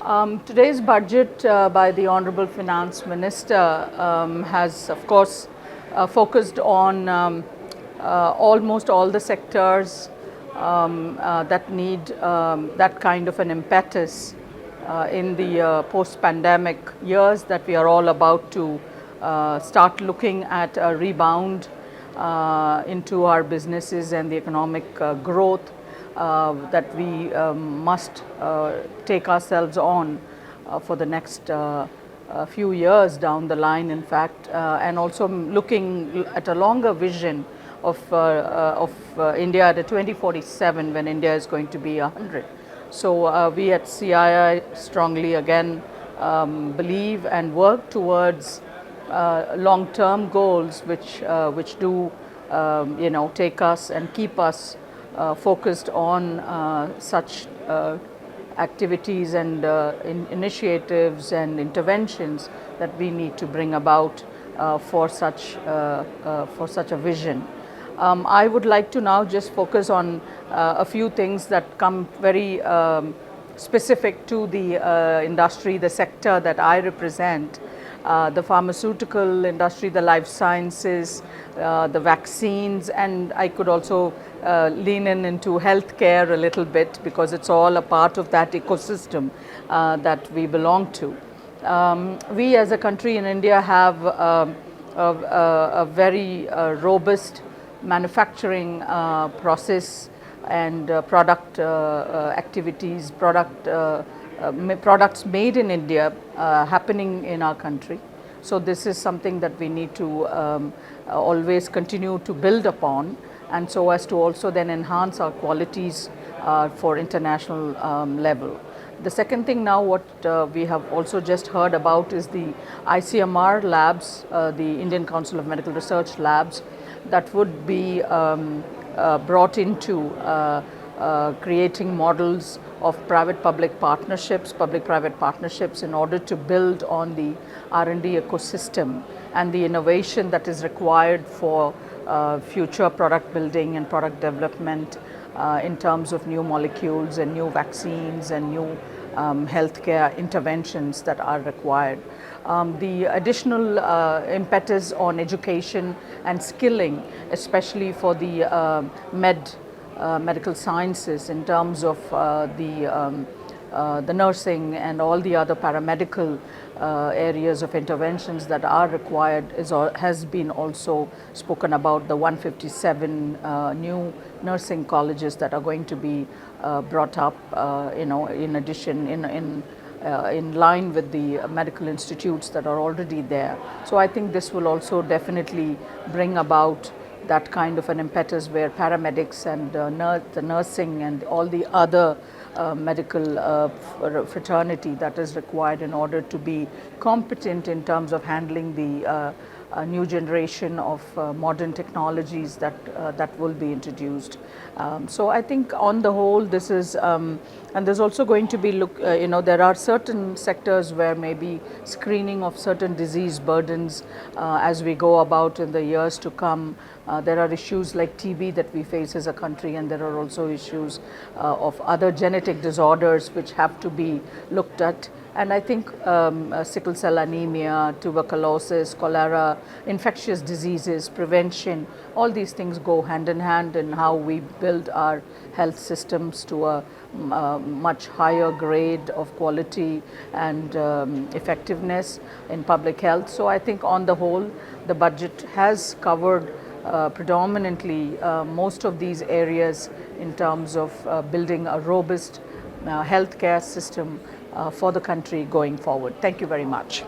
Today's budget by the Honorable Finance Minister has, of course, focused on almost all the sectors that need that kind of an impetus in the post-pandemic years that we are all about to start looking at a rebound into our businesses and the economic growth that we must take ourselves on for the next few years down the line, in fact, and also looking at a longer vision of India at 2047, when India is going to be 100. So we at CII strongly again believe and work towards long-term goals which do take us and keep us focused on such activities and initiatives and interventions that we need to bring about for such a vision. I would like to now just focus on a few things that come very specific to the industry, the sector that I represent. The pharmaceutical industry, the life sciences, the vaccines, and I could also lean into healthcare a little bit, because it's all a part of that ecosystem that we belong to. We as a country in India have a very robust manufacturing process and product activities, products made in India happening in our country. So this is something that we need to always continue to build upon, and so as to also then enhance our qualities for international level. The second thing now, what we have also just heard about, is the ICMR labs, the Indian Council of Medical Research labs, that would be brought into creating models of private-public partnerships, public-private partnerships, in order to build on the R&D ecosystem and the innovation that is required for future product building and product development in terms of new molecules and new vaccines and new healthcare interventions that are required. The additional impetus on education and skilling, especially for the medical sciences, in terms of the nursing and all the other paramedical areas of interventions that are required, has been also spoken about. The 157 new nursing colleges that are going to be brought up, in addition, in line with the medical institutes that are already there. So I think this will also definitely bring about that kind of an impetus, where paramedics and the nursing and all the other medical fraternity that is required in order to be competent in terms of handling the new generation of modern technologies that will be introduced. So I think on the whole, this is, and there's also going to be, there are certain sectors where maybe screening of certain disease burdens as we go about in the years to come. There are issues like TB that we face as a country, and there are also issues of other genetic disorders which have to be looked at. And I think sickle cell anemia, tuberculosis, cholera, infectious diseases, prevention, all these things go hand in hand in how we build our health systems to a much higher grade of quality and effectiveness in public health. So I think on the whole, the budget has covered predominantly most of these areas in terms of building a robust healthcare system for the country going forward. Thank you very much.